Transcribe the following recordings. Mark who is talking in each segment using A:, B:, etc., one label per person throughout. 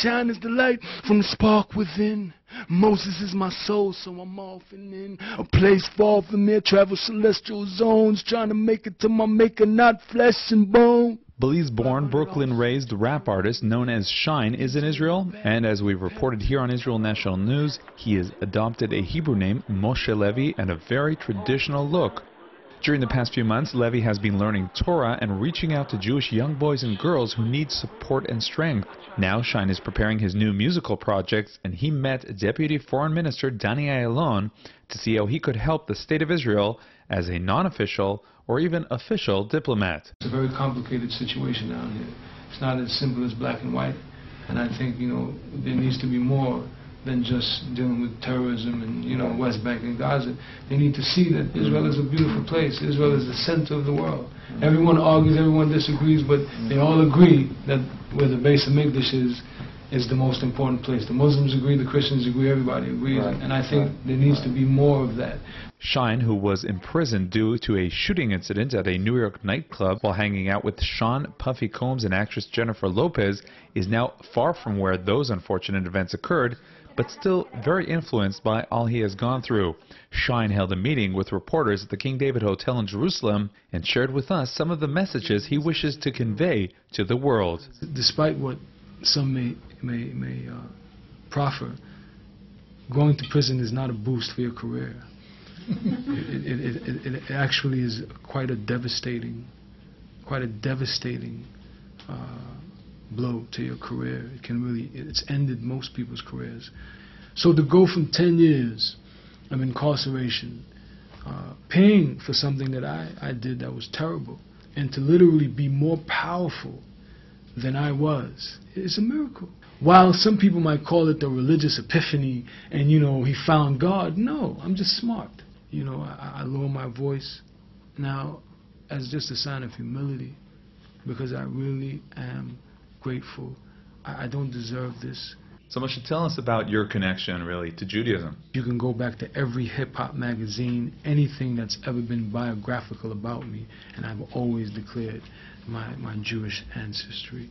A: Shine is the light from the spark within. Moses is my soul, so I'm off and in a place far from there. Travel celestial zones, trying to make it to my maker, not flesh and bone.
B: Belize-born, Brooklyn-raised rap artist known as Shyne is in Israel, and as we've reported here on Israel National News, he has adopted a Hebrew name, Moshe Levi, and a very traditional look. During the past few months, Levi has been learning Torah and reaching out to Jewish young boys and girls who need support and strength. Now Shyne is preparing his new musical projects, and he met Deputy Foreign Minister Danny Ayalon to see how he could help the State of Israel as a non-official or even official diplomat.
A: It's a very complicated situation down here. It's not as simple as black and white, and I think, there needs to be more than just dealing with terrorism and, West Bank and Gaza. They need to see that Israel is a beautiful place. Israel is the center of the world. Everyone argues, everyone disagrees, but they all agree that where the base of Mikdash is the most important place. The Muslims agree, the Christians agree, everybody agrees, and I think there needs to be more of that.
B: Shyne, who was imprisoned due to a shooting incident at a New York nightclub while hanging out with Sean Puffy Combs and actress Jennifer Lopez, is now far from where those unfortunate events occurred, but still very influenced by all he has gone through. Shyne held a meeting with reporters at the King David Hotel in Jerusalem and shared with us some of the messages he wishes to convey to the world.
A: Despite what some may proffer, going to prison is not a boost for your career. It actually is quite a devastating blow to your career. It's ended most people's careers. So to go from 10 years of incarceration, paying for something that I did that was terrible, and to literally be more powerful than I was, is a miracle. While some people might call it the religious epiphany and, he found God, no, I'm just smart. I lower my voice now as just a sign of humility, because I really am grateful. I don't deserve this.
B: So much to tell us about your connection, really, to Judaism.
A: You can go back to every hip-hop magazine, anything that's ever been biographical about me, and I've always declared my Jewish ancestry.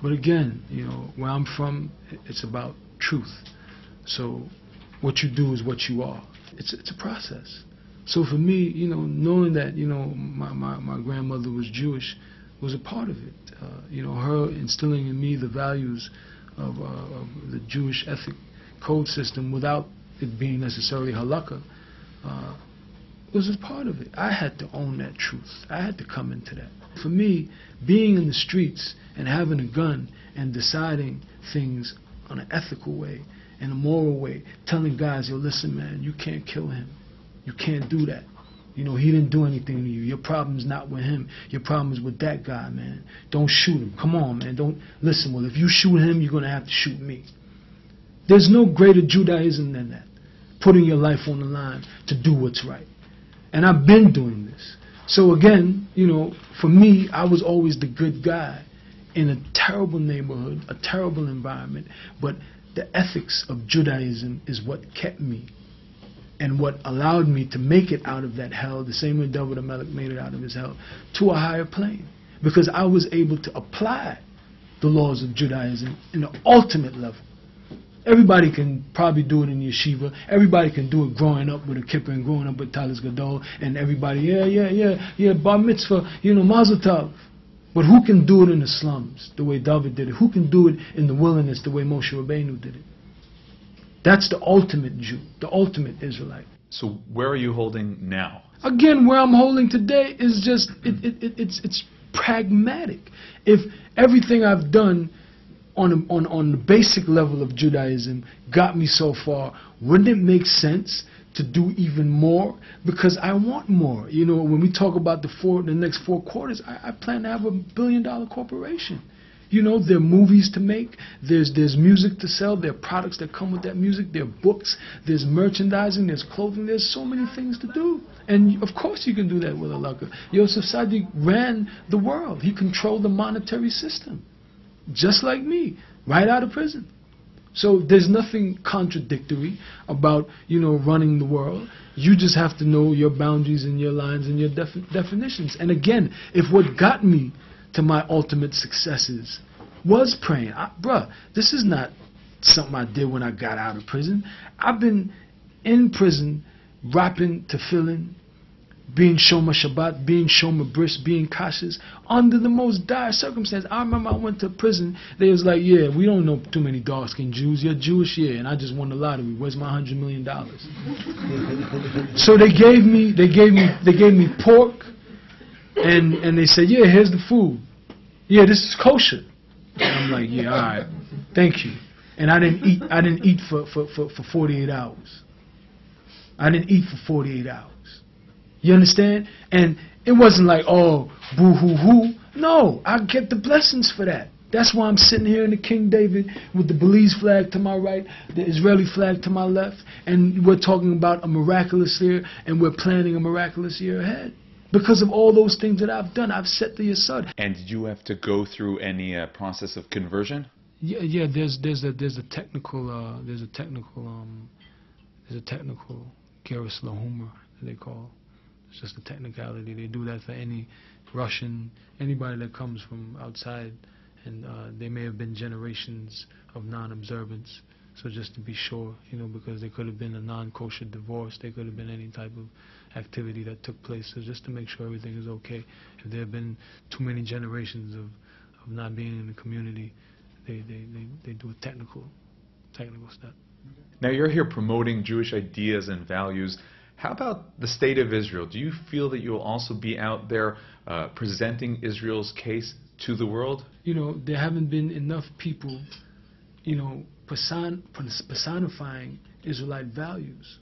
A: But again, where I'm from, it's about truth. So what you do is what you are. It's a process. So for me, knowing that, my grandmother was Jewish was a part of it. Her instilling in me the values of the Jewish ethic code system without it being necessarily halakha was a part of it. I had to own that truth. I had to come into that. For me, being in the streets and having a gun and deciding things on an ethical way, in a moral way, telling guys, yo, listen, man, you can't kill him. You can't do that. He didn't do anything to you. Your problem's not with him. Your problem is with that guy, man. Don't shoot him. Come on, man. Don't listen. Well, if you shoot him, you're going to have to shoot me. There's no greater Judaism than that. Putting your life on the line to do what's right. And I've been doing this. So again, for me, I was always the good guy in a terrible neighborhood, a terrible environment, but the ethics of Judaism is what kept me and what allowed me to make it out of that hell, the same way David HaMelech made it out of his hell, to a higher plane. Because I was able to apply the laws of Judaism in the ultimate level. Everybody can probably do it in yeshiva. Everybody can do it growing up with a kippah and growing up with talis gadol, and everybody, yeah, bar mitzvah, mazel tov. But who can do it in the slums the way David did it? Who can do it in the wilderness the way Moshe Rabbeinu did it? That's the ultimate Jew, the ultimate Israelite.
B: So where are you holding now?
A: Again, where I'm holding today is just, it's pragmatic. If everything I've done on the basic level of Judaism got me so far, wouldn't it make sense to do even more? Because I want more. When we talk about the next 4 quarters, I plan to have $1 billion corporation. There are movies to make, there's music to sell, there are products that come with that music, there are books, there's merchandising, there's clothing, there's so many things to do. And of course you can do that with halakha. Yosef Sadiq ran the world. He controlled the monetary system, just like me, right out of prison. So there's nothing contradictory about, running the world. You just have to know your boundaries and your lines and your definitions. And again, if what got me to my ultimate successes was praying. Bruh, this is not something I did when I got out of prison. I've been in prison, rapping, tefillin, being Shomer Shabbat, being Shomer Bris, being cautious, under the most dire circumstances. I remember I went to prison, they was like, yeah, we don't know too many dark-skinned Jews, you're Jewish, yeah, and I just won the lottery, where's my $100 million? So they gave me pork, and they said, yeah, here's the food. Yeah, this is kosher. And I'm like, yeah, all right, thank you. And I didn't eat for 48 hours. I didn't eat for 48 hours. You understand? And it wasn't like, oh, boo-hoo-hoo. No, I get the blessings for that. That's why I'm sitting here in the King David with the Belize flag to my right, the Israeli flag to my left, and we're talking about a miraculous year, and we're planning a miraculous year ahead. Because of all those things that I've done, I've set the Yesod.
B: And did you have to go through any process of conversion?
A: Yeah. There's a technical Geras Lahumra that they call. It's just a technicality. They do that for any Russian, anybody that comes from outside, and they may have been generations of non-observance. So just to be sure, because there could have been a non-kosher divorce, there could have been any type of activity that took place. So just to make sure everything is okay. If there have been too many generations of not being in the community, they do a technical step.
B: Now you're here promoting Jewish ideas and values. How about the state of Israel? Do you feel that you will also be out there presenting Israel's case to the world?
A: There haven't been enough people, personifying Israelite values,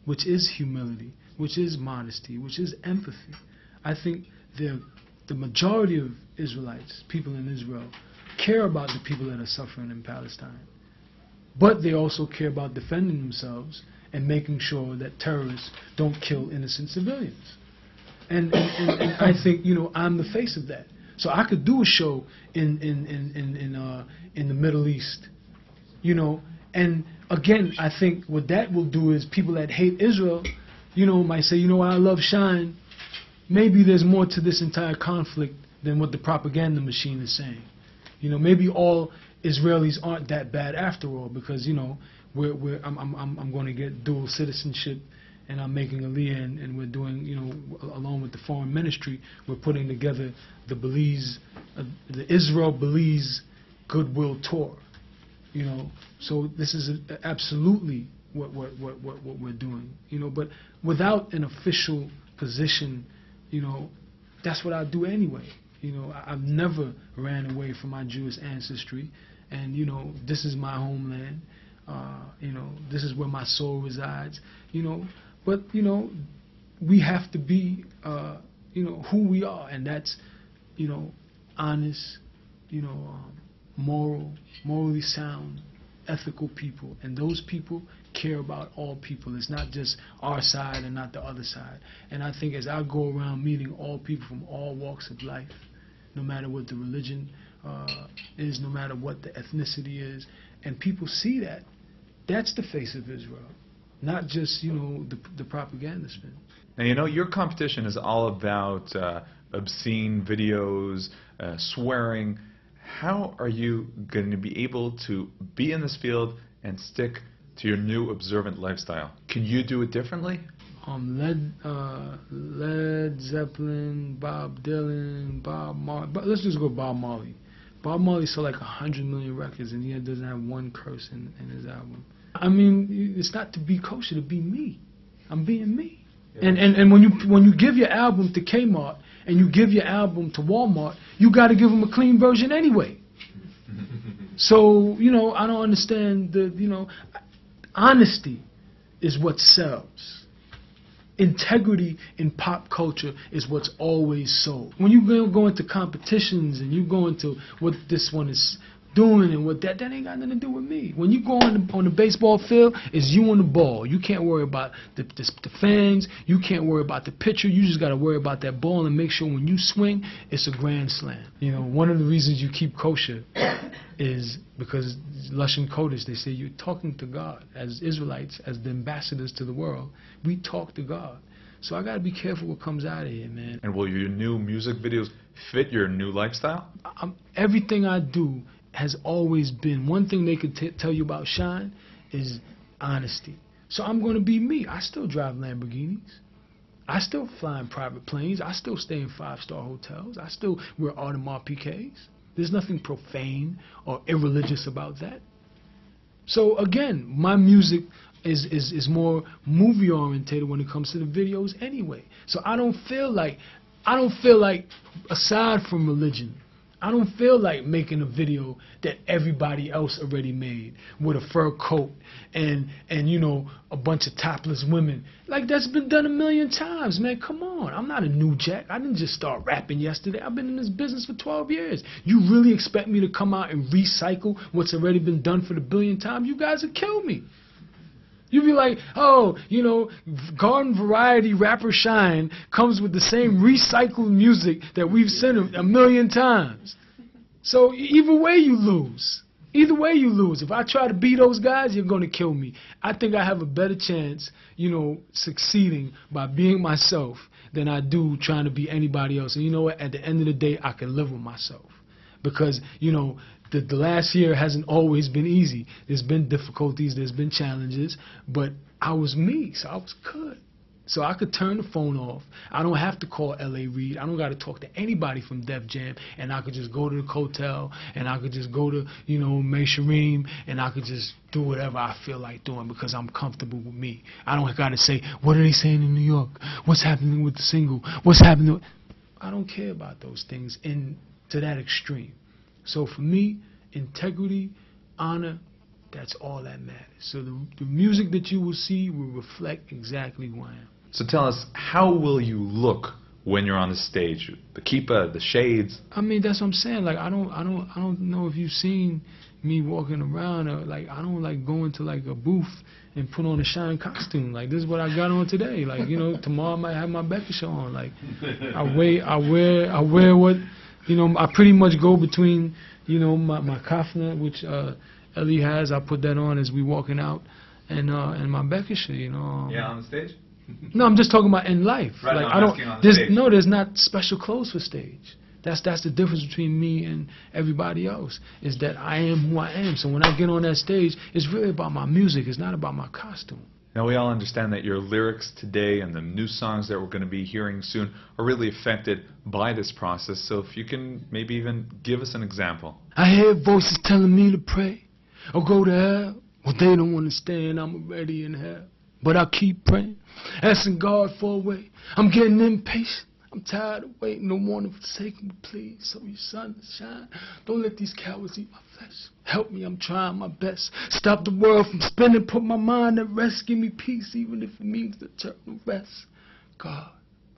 A: which is humility, which is modesty, which is empathy. I think the majority of Israelites, people in Israel, care about the people that are suffering in Palestine. But they also care about defending themselves and making sure that terrorists don't kill innocent civilians. And I think, I'm the face of that. So I could do a show in the Middle East, and again, I think what that will do is people that hate Israel, might say, I love Shyne. Maybe there's more to this entire conflict than what the propaganda machine is saying. Maybe all Israelis aren't that bad after all, because I'm going to get dual citizenship, and I'm making Aliyah, and we're doing, along with the foreign ministry, we're putting together the Belize, the Israel-Belize Goodwill Tour. So this is absolutely what we're doing. But without an official position, that's what I do anyway. I've never ran away from my Jewish ancestry, and this is my homeland. This is where my soul resides. But we have to be who we are, and that's honest, morally sound, ethical people, and those people care about all people. It's not just our side and not the other side. And I think as I go around meeting all people from all walks of life, no matter what the religion is, no matter what the ethnicity is, and people see that, that's the face of Israel, not just the propaganda spin.
B: Now your competition is all about obscene videos, swearing. How are you going to be able to be in this field and stick to your new observant lifestyle? Can you do it differently?
A: Led Zeppelin, Bob Dylan, Bob Marley. But let's just go Bob Marley. Bob Marley sold like 100 million records, and he doesn't have one curse in his album. I mean, it's not to be kosher, to be me. I'm being me. Yeah. And when you give your album to Kmart and you give your album to Walmart, you got to give them a clean version anyway. So I don't understand honesty is what sells. Integrity in pop culture is what's always sold. When you go into competitions and you go into what this one is doing and what that ain't got nothing to do with me. When you go on the baseball field, it's you and the ball. You can't worry about the fans. You can't worry about the pitcher. You just got to worry about that ball and make sure when you swing, it's a grand slam. One of the reasons you keep kosher is because Lashon Kodesh, they say you're talking to God. As Israelites, as the ambassadors to the world, we talk to God. So I got to be careful what comes out of here, man.
B: And will your new music videos fit your new lifestyle?
A: Everything I do has always been, one thing they could tell you about Shyne is honesty. So I'm going to be me. I still drive Lamborghinis. I still fly in private planes. I still stay in 5-star hotels. I still wear Audemars Piguets. There's nothing profane or irreligious about that. So again, my music is more movie orientated when it comes to the videos anyway. So I don't feel like aside from religion, I don't feel like making a video that everybody else already made with a fur coat and you know, a bunch of topless women. Like, that's been done a million times, man. Come on. I'm not a new jack. I didn't just start rapping yesterday. I've been in this business for 12 years. You really expect me to come out and recycle what's already been done for the billionth time? You guys would kill me. You'd be like, oh, you know, garden variety rapper Shyne comes with the same recycled music that we've sent him a million times. So either way you lose. Either way you lose. If I try to be those guys, you're going to kill me. I think I have a better chance, you know, succeeding by being myself than I do trying to be anybody else. And you know what? At the end of the day, I can live with myself. Because, you know, the last year hasn't always been easy. There's been difficulties, there's been challenges, but I was me, so I was good. So I could turn the phone off. I don't have to call L.A. Reid. I don't got to talk to anybody from Def Jam, and I could just go to the Cotel, and I could just go to, you know, May Shareem, and I could just do whatever I feel like doing because I'm comfortable with me. I don't got to say, what are they saying in New York? What's happening with the single? What's happening? I don't care about those things to that extreme. So for me, integrity, honor, that's all that matters. So the music that you will see will reflect exactly who I am.
B: So tell us, how will you look when you're on the stage? The kippa, the shades.
A: I mean, that's what I'm saying. Like, I don't know if you've seen me walking around, or like, I don't like go into like a booth and put on a Shyne costume. Like, this is what I got on today. Like, you know, tomorrow I might have my Becca show on. Like, I wear what. You know, I pretty much go between, you know, my kafna, which Ellie has. I put that on as we walking out, and my Becca shit, you know.
B: Yeah, on the stage?
A: No, I'm just talking about in life.
B: Right,
A: like,
B: no,
A: I don't.
B: on the stage.
A: There's not special clothes for stage. That's the difference between me and everybody else. Is that I am who I am. So when I get on that stage, it's really about my music. It's not about my costume.
B: Now, we all understand that your lyrics today and the new songs that we're going to be hearing soon are really affected by this process. So if you can maybe even give us an example.
A: I hear voices telling me to pray or go to hell. Well, they don't understand I'm already in hell. But I keep praying, asking God for a way. I'm getting impatient. I'm tired of waiting. No one to forsake me, please. So your sun shine. Don't let these cowards eat my flesh. Help me, I'm trying my best. Stop the world from spinning. Put my mind at rest. Give me peace, even if it means eternal rest. God,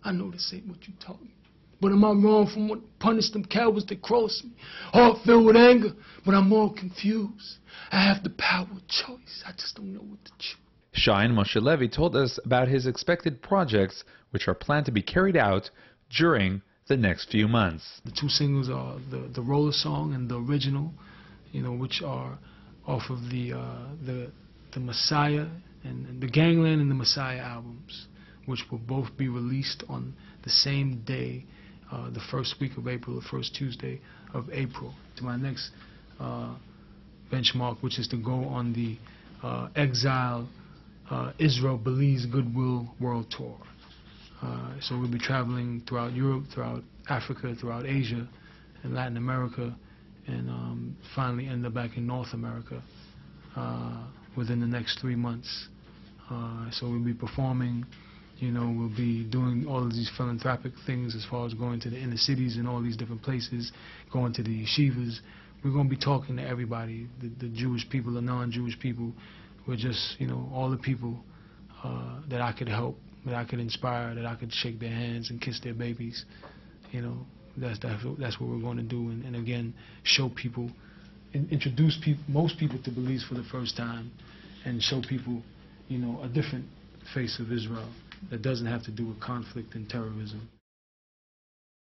A: I know this ain't what you taught me. But am I wrong from what punish them cowards that cross me? Heart filled with anger, but I'm all confused. I have the power of choice. I just don't know what to choose.
B: Shyne Moshe Levy told us about his expected projects, which are planned to be carried out during the next few months.
A: The two singles are the Roller song and the original, you know, which are off of the Messiah and the Gangland and the Messiah albums, which will both be released on the same day, the first week of April, the first Tuesday of April. To my next benchmark, which is to go on the Exile Israel Belize Goodwill World Tour. So we'll be traveling throughout Europe, throughout Africa, throughout Asia, and Latin America, and finally end up back in North America within the next 3 months. So we'll be performing, you know, we'll be doing all of these philanthropic things as far as going to the inner cities and all these different places, going to the yeshivas. We're going to be talking to everybody, the Jewish people, the non-Jewish people. We're just, you know, all the people that I could help, that I could inspire, that I could shake their hands and kiss their babies. You know, that's what we're going to do. And again, show people, introduce most people to Belize for the first time, and show people, you know, a different face of Israel that doesn't have to do with conflict and terrorism.